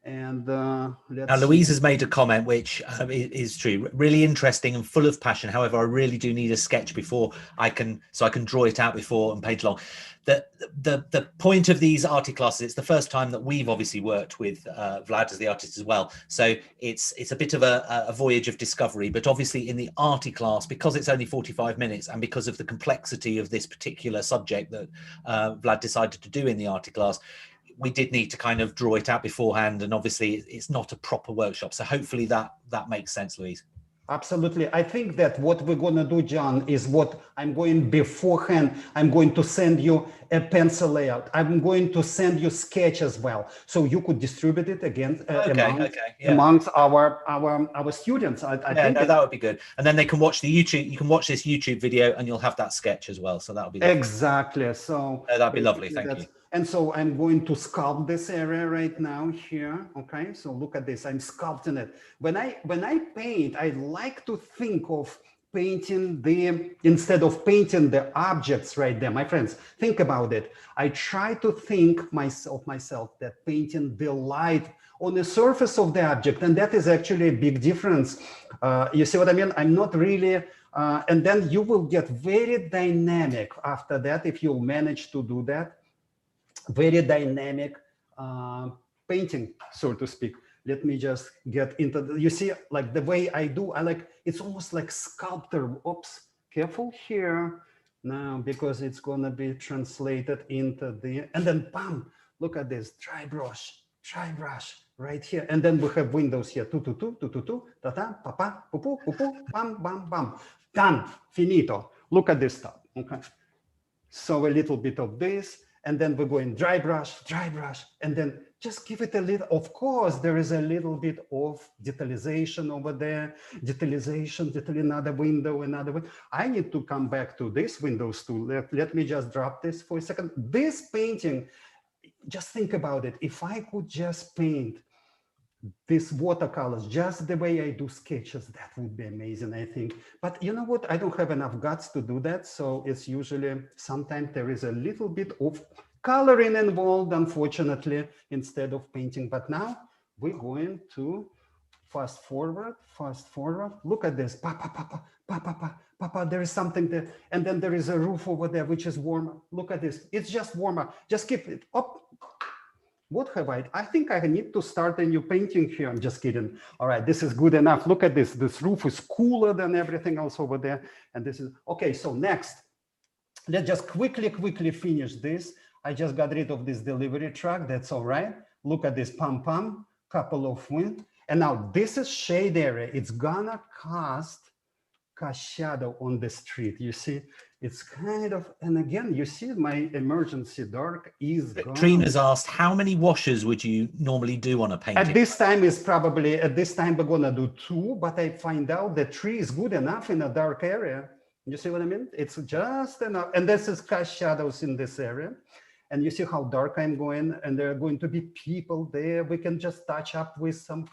And now let's Louise see. has made a comment which is true, really interesting and full of passion. However, I really do need a sketch before I can draw it out before and paint along. The point of these arty classes, it's the first time that we've obviously worked with Vlad as the artist as well, so it's a bit of a voyage of discovery. But obviously in the arty class, because it's only 45 minutes and because of the complexity of this particular subject that Vlad decided to do in the arty class, we did need to kind of draw it out beforehand, and obviously it's not a proper workshop. So hopefully that makes sense, Louise. Absolutely. I think that what we're going to do, John, is what I'm going beforehand. I'm going to send you a pencil layout. I'm going to send you sketch as well, so you could distribute it again amongst our students. I think that would be good. And then they can watch the YouTube. You can watch this YouTube video, and you'll have that sketch as well. So that'll be lovely. Exactly. So that'd be lovely. Thank you. And so I'm going to sculpt this area right now here. Okay, so look at this. I'm sculpting it. When I paint, I like to think of painting instead of painting the objects right there. My friends, think about it. I try to think myself that painting the light on the surface of the object, and that is actually a big difference. You see what I mean? I'm not really, and then you will get very dynamic after that if you manage to do that. Very dynamic painting, so to speak. Let me just get into you see, like the way I do, it's almost like sculptor. Oops, careful here now, because it's gonna be translated into and then bam, look at this, dry brush right here. And then we have windows here, tu, ta-ta, pa-pa, pu-pu, bam, bam, bam. Done, finito. Look at this stuff, okay? So a little bit of this, and then we're going dry brush, and then just give it a little. Of course, there is a little bit of detailization over there, another window. I need to come back to this windows too. Let me just drop this for a second. This painting, just think about it. If I could just paint these watercolors just the way I do sketches, that would be amazing, I think. But you know what? I don't have enough guts to do that. So it's usually, sometimes there is a little bit of coloring involved, unfortunately, instead of painting. But now we're going to fast forward. Look at this. Papa, there is something there. And then there is a roof over there, which is warmer. Look at this. It's just warmer. Just keep it up. What have I think I need to start a new painting here. I'm just kidding. All right, this is good enough. Look at this. This roof is cooler than everything else over there. And this is, okay, so next, let's just quickly finish this. I just got rid of this delivery truck. That's all right. Look at this pom-pom, couple of wind. And now this is shade area. It's gonna cast shadow on the street. You see, it's kind of, and again, you see my emergency dark is gone. Trina's asked, how many washes would you normally do on a painting? At this time we're gonna do 2, but I find out that 3 is good enough in a dark area. You see what I mean? It's just enough. And this is cast shadows in this area. And you see how dark I'm going, and there are going to be people there. We can just touch up with some,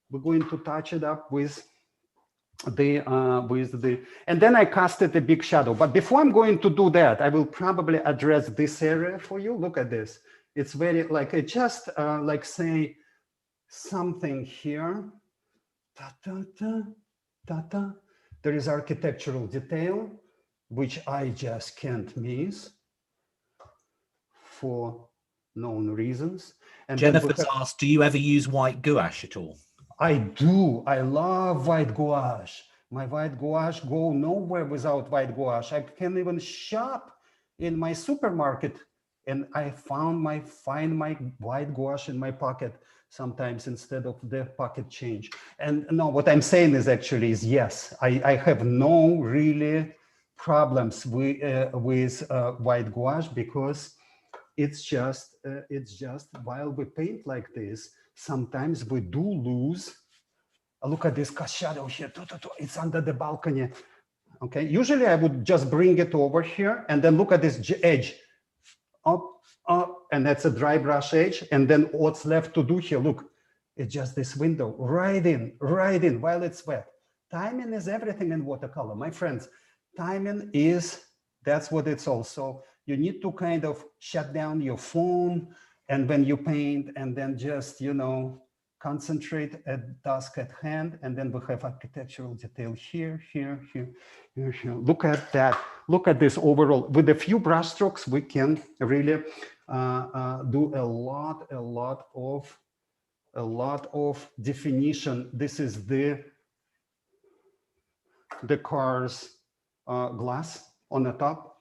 we're going to touch it up with and then I casted a big shadow. But before I'm going to do that, I will probably address this area for you. Look at this. It's very like it just like say something here. There is architectural detail, which I just can't miss for known reasons. And Jennifer's asked, do you ever use white gouache at all? I do. I love white gouache. My white gouache go nowhere without white gouache. I can even shop in my supermarket, and I find my white gouache in my pocket sometimes instead of the pocket change. And no, what I'm saying is actually is yes, I have no really problems with white gouache, because it's just while we paint like this, sometimes we do lose. Look at this cast shadow here. It's under the balcony. Okay, usually I would just bring it over here, and then look at this edge. Up, and that's a dry brush edge. And then what's left to do here? Look, it's just this window. Right in while it's wet. Timing is everything in watercolor, my friends. Timing is That's what it's all. So you need to kind of shut down your phone, and when you paint, and then just, you know, concentrate at task at hand. And then we have architectural detail here, here, here, here, here. Look at that. Look at this overall. With a few brush strokes, we can really do a lot of definition. This is the car's glass on the top.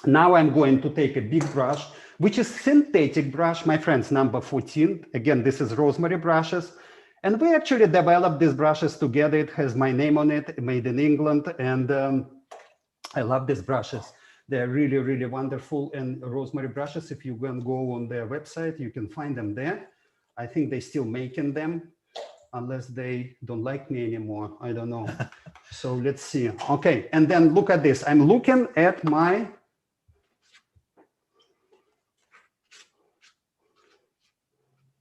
Now I'm going to take a big brush, which is synthetic brush, my friends, number 14. Again, this is rosemary brushes. And we actually developed these brushes together. It has my name on it, made in England. And I love these brushes. They're really, really wonderful. And rosemary brushes, if you can go on their website, you can find them there. I think they're still making them, unless they don't like me anymore. I don't know. So let's see. Okay, and then look at this. I'm looking at my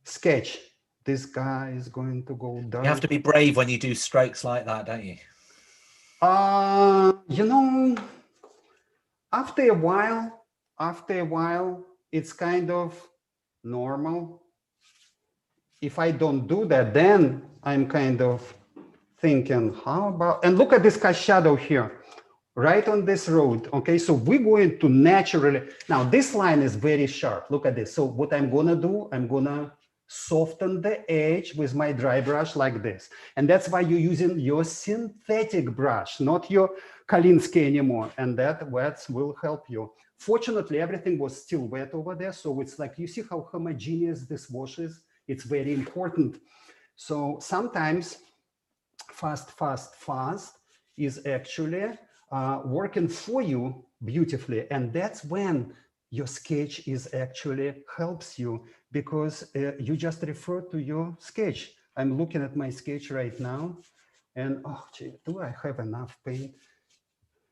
sketch. This guy is going to go down. You have to be brave when you do strokes like that, don't you? You know, after a while, it's kind of normal. If I don't do that, then I'm kind of thinking, how about, and look at this guy's shadow here, right on this road. Okay, so we're going to naturally, now this line is very sharp. Look at this. So what I'm gonna do, I'm gonna soften the edge with my dry brush like this. And that's why you're using your synthetic brush, not your Kalinsky anymore. And that will help you. Fortunately, everything was still wet over there. So it's like, you see how homogeneous this wash is? It's very important. So sometimes fast is actually working for you beautifully. And that's when your sketch is actually helps you, because you just refer to your sketch. I'm looking at my sketch right now, and oh, gee, do I have enough paint?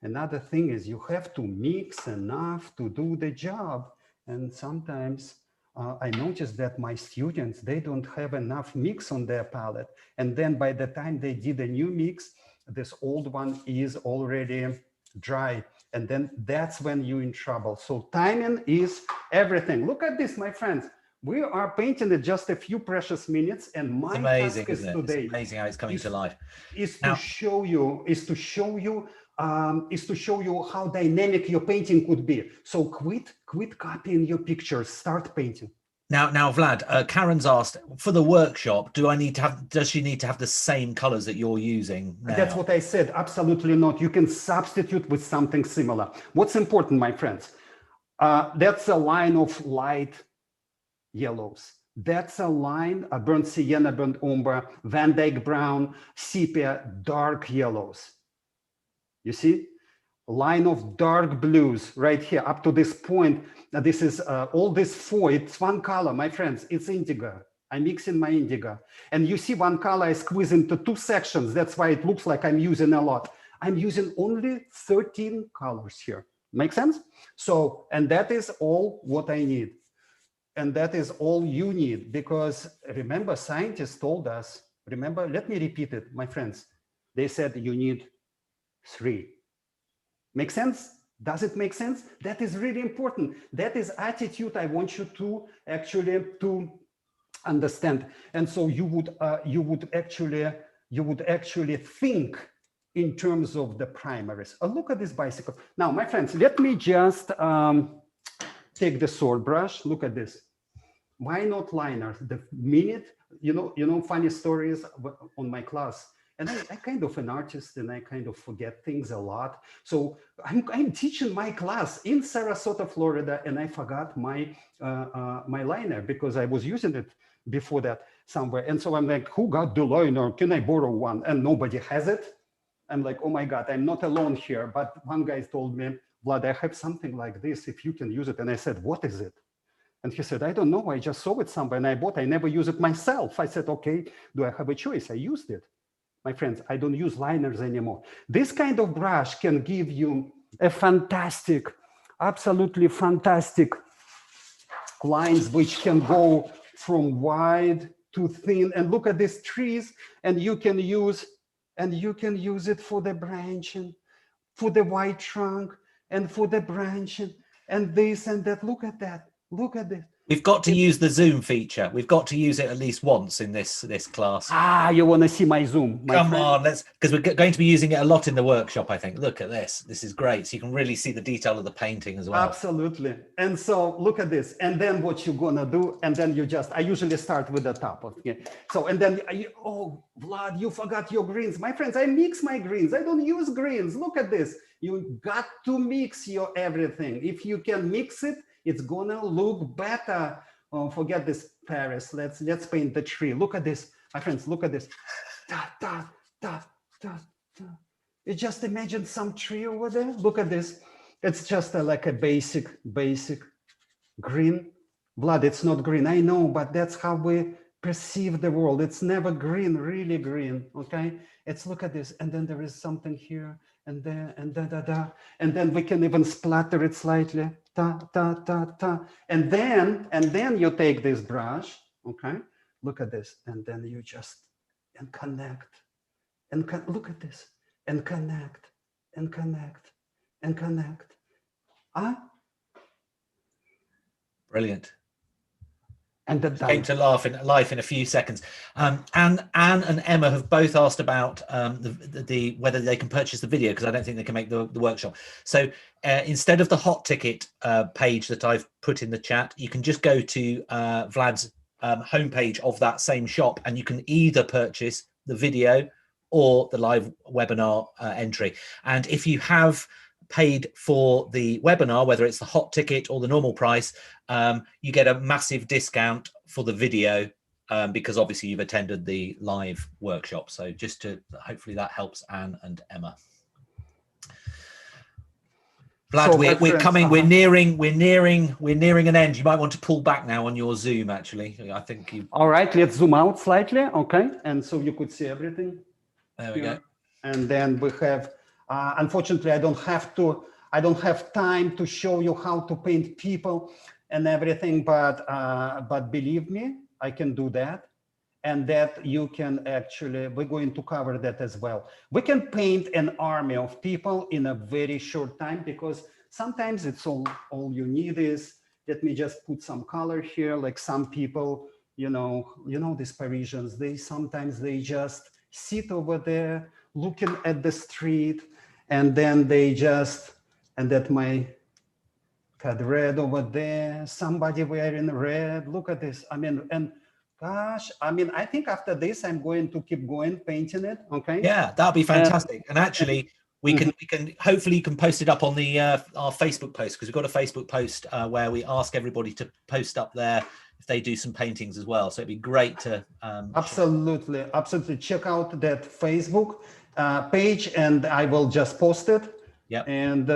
Another thing is you have to mix enough to do the job. And sometimes I noticed that my students, they don't have enough mix on their palette. And then by the time they did a new mix, this old one is already dry. And then that's when you're in trouble. So timing is everything. Look at this, my friends. We are painting in just a few precious minutes, and my task is today. It's amazing how it's coming to life. Is to show you how dynamic your painting could be. So quit copying your pictures, start painting. Now, Vlad, Karen's asked, for the workshop, does she need to have the same colors that you're using now? That's what I said. Absolutely not. You can substitute with something similar. What's important, my friends? That's a line of light yellows. That's a line, a burnt sienna, burnt umber, Van Dyke brown, sepia, dark yellows. You see? Line of dark blues right here up to this point. Now this is all this four, it's one color, my friends, it's indigo. I'm mixing my indigo. And you see one color I squeeze into two sections. That's why it looks like I'm using a lot. I'm using only 13 colors here. Make sense? So, and that is all what I need. And that is all you need, because remember, scientists told us, remember, let me repeat it, my friends. They said you need 3. Make sense? Does it make sense? That is really important. That is attitude I want you to actually to understand. And so you would actually think in terms of the primaries. Look at this bicycle. Now, my friends, let me just take the sword brush. Look at this. Why not liners? The minute, you know, funny stories on my class. And I kind of an artist, and I kind of forget things a lot. So I'm teaching my class in Sarasota, Florida, and I forgot my my liner because I was using it before that somewhere. And so I'm like, who got the liner? Can I borrow one? And nobody has it. I'm like, oh my God, I'm not alone here. But one guy told me, Vlad, I have something like this, if you can use it. And I said, what is it? And he said, I don't know. I just saw it somewhere and I bought. I never use it myself. I said, okay, do I have a choice? I used it. My friends, I don't use liners anymore. This kind of brush can give you a fantastic, absolutely fantastic lines which can go from wide to thin. And look at these trees, and you can use it for the branching, for the white trunk. and for the branching and this and that. Look at that. Look at this. We've got to use the zoom feature. We've got to use it at least once in this class. Ah, you want to see my zoom? Come on, let's, because we're going to be using it a lot in the workshop, I think. Look at this. This is great. So you can really see the detail of the painting as well. Absolutely. And so look at this. And then what you're going to do, and then you just, I usually start with the top. Okay. So, and then, oh, Vlad, you forgot your greens. My friends, I mix my greens. I don't use greens. Look at this. You got to mix your everything. If you can mix it, it's gonna look better. Oh, forget this Paris. Let's paint the tree. Look at this, my friends. Look at this. Da, da, da, da, da. You just imagine some tree over there. Look at this. It's just like a basic green. Blood. It's not green. I know, but that's how we perceive the world. It's never green, really green. Okay. It's look at this, and then there is something here, and there, and da da da, and then we can even splatter it slightly. Ta, ta, ta, ta. And then you take this brush, okay? Look at this, and then you just, and connect, and look at this, and connect, and connect, and connect. Brilliant. And that came to life in a few seconds. Anne and Emma have both asked about the whether they can purchase the video, because I don't think they can make the workshop. So instead of the hot ticket page that I've put in the chat, you can just go to Vlad's homepage of that same shop, and you can either purchase the video or the live webinar entry. And if you have paid for the webinar, whether it's the hot ticket or the normal price, you get a massive discount for the video, because obviously you've attended the live workshop. So just to, hopefully that helps Anne and Emma. Vlad, so we're nearing an end. You might want to pull back now on your Zoom, actually. I think you. All right, let's zoom out slightly. Okay. And so you could see everything. There we go. And then we have, unfortunately, I don't have time to show you how to paint people and everything, but believe me, I can do that. And that you can actually, we're going to cover that as well. We can paint an army of people in a very short time, because sometimes it's all you need is, let me just put some color here. Like some people, you know, these Parisians, sometimes they just sit over there looking at the street, and then they just, and that my got red over there, somebody wearing red. Look at this. I mean, and gosh, I mean, I think after this, I'm going to keep going painting it. Okay. Yeah, that'd be fantastic. And actually, we can hopefully you can post it up on the our Facebook post, because we've got a Facebook post where we ask everybody to post up there if they do some paintings as well. So it'd be great to absolutely check out that Facebook page, and I will just post it. Yeah. And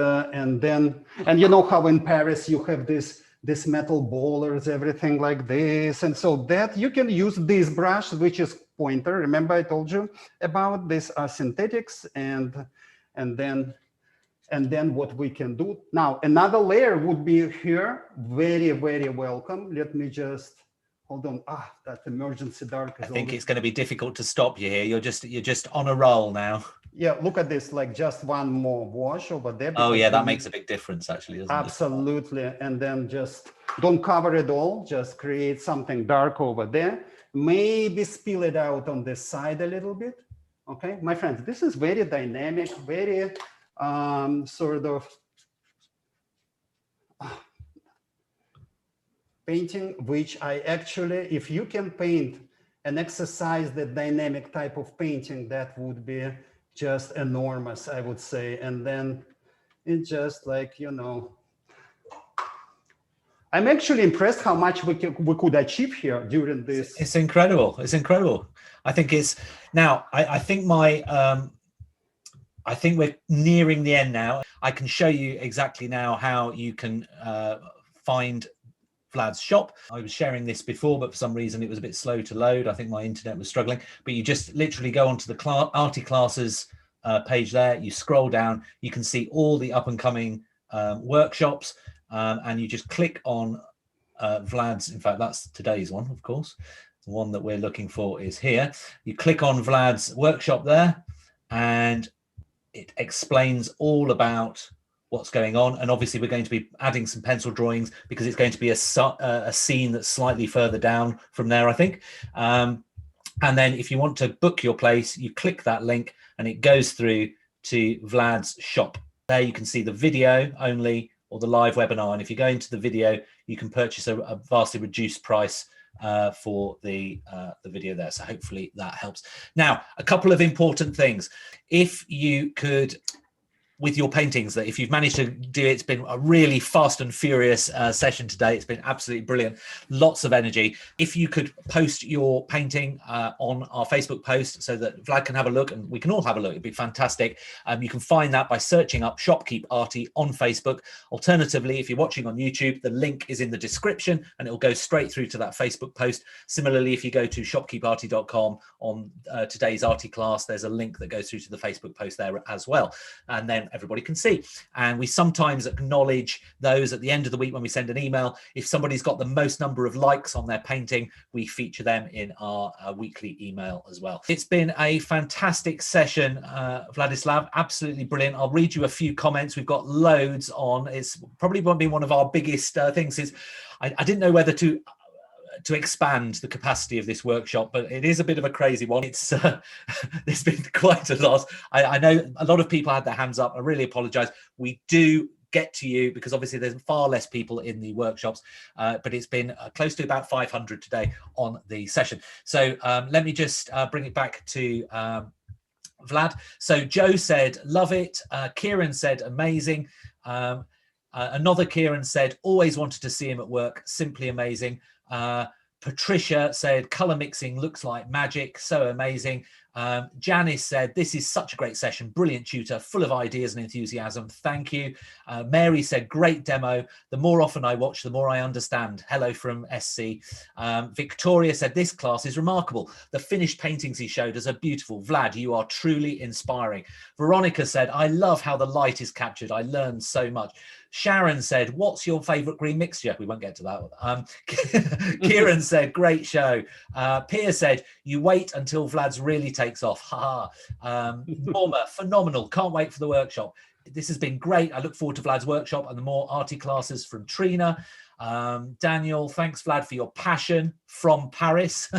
then you know how in Paris you have this metal bowlers, everything like this, and so that you can use this brush, which is pointer. Remember I told you about this synthetics, and then what we can do now. Another layer would be here. Very, very welcome. Let me just hold on. That emergency dark. I think it's going to be difficult to stop you here. You're just on a roll now. Yeah, look at this, like just one more wash over there. Oh yeah, that makes a big difference actually, doesn't it? Absolutely. And then just don't cover it all, just create something dark over there. Maybe spill it out on this side a little bit. Okay, my friends, this is very dynamic, very sort of painting, which I actually, if you can paint and exercise the dynamic type of painting, that would be just enormous, I would say. And then it's just like, you know, I'm actually impressed how much we could achieve here during this. It's incredible. It's incredible. I think it's now, I think I think we're nearing the end now. I can show you exactly now how you can find Vlad's shop. I was sharing this before, but for some reason it was a bit slow to load. I think my internet was struggling, but you just literally go onto the Arty Classes page there, you scroll down, you can see all the up and coming workshops, and you just click on Vlad's, in fact, that's today's one, of course. The one that we're looking for is here. You click on Vlad's workshop there, and it explains all about what's going on. And obviously we're going to be adding some pencil drawings because it's going to be a scene that's slightly further down from there, I think. And then if you want to book your place, you click that link and it goes through to Vlad's shop. There you can see the video only or the live webinar. And if you go into the video, you can purchase a vastly reduced price for the video there. So hopefully that helps. Now, a couple of important things. If you could, with your paintings, that if you've managed to do it, it's been a really fast and furious session today. It's been absolutely brilliant. Lots of energy. If you could post your painting on our Facebook post so that Vlad can have a look and we can all have a look, it'd be fantastic. You can find that by searching up Shopkeep Arty on Facebook. Alternatively, if you're watching on YouTube, the link is in the description and it will go straight through to that Facebook post. Similarly, if you go to shopkeeparty.com on today's Arty class, there's a link that goes through to the Facebook post there as well. And then everybody can see. And we sometimes acknowledge those at the end of the week when we send an email. If somebody's got the most number of likes on their painting, we feature them in our weekly email as well. It's been a fantastic session, Vladislav, absolutely brilliant. I'll read you a few comments. We've got loads on. It's probably been one of our biggest things. Is I didn't know whether to expand the capacity of this workshop, but it is a bit of a crazy one. It's there's been quite a lot. I know a lot of people had their hands up. I really apologize. We do get to you because obviously there's far less people in the workshops, but it's been close to about 500 today on the session. So let me just bring it back to Vlad. So Joe said love it. Kieran said amazing. Another Kieran said always wanted to see him at work, simply amazing. Patricia said color mixing looks like magic, so amazing. Janice said this is such a great session, brilliant tutor, full of ideas and enthusiasm, thank you. Mary said great demo, the more often I watch the more I understand, hello from SC. Victoria said this class is remarkable, the finished paintings he showed us are beautiful. Vlad, you are truly inspiring. Veronica said I love how the light is captured, I learned so much. Sharon said, what's your favorite green mixture? We won't get to that. Kieran said, great show. Pia said, you wait until Vlad's really takes off. Ha ha. Norma, phenomenal. Can't wait for the workshop. This has been great. I look forward to Vlad's workshop and the more arty classes from Trina. Daniel, thanks Vlad for your passion from Paris.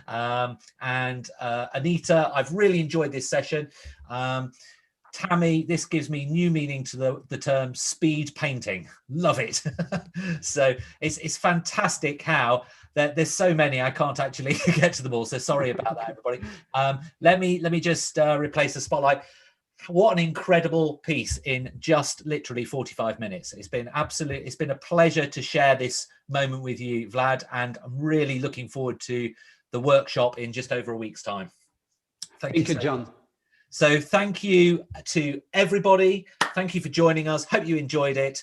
And Anita, I've really enjoyed this session. Tammy, this gives me new meaning to the term speed painting. Love it. So it's fantastic how there's so many, I can't actually get to them all. So sorry about that, everybody. Let me just replace the spotlight. What an incredible piece in just literally 45 minutes. It's been a pleasure to share this moment with you, Vlad, and I'm really looking forward to the workshop in just over a week's time. Thank you, John. So thank you to everybody. Thank you for joining us. Hope you enjoyed it.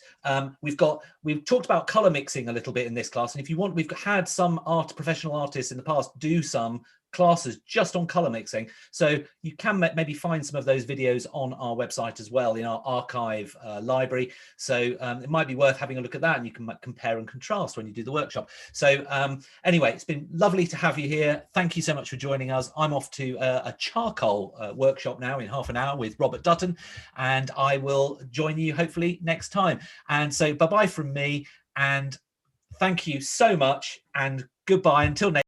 We've talked about color mixing a little bit in this class. And if you want, we've had some professional artists in the past do some classes just on color mixing. So you can maybe find some of those videos on our website as well in our archive library. So it might be worth having a look at that and you can compare and contrast when you do the workshop. So anyway, it's been lovely to have you here. Thank you so much for joining us. I'm off to a charcoal workshop now in half an hour with Robert Dutton, and I will join you hopefully next time. And so bye-bye from me, and thank you so much and goodbye until next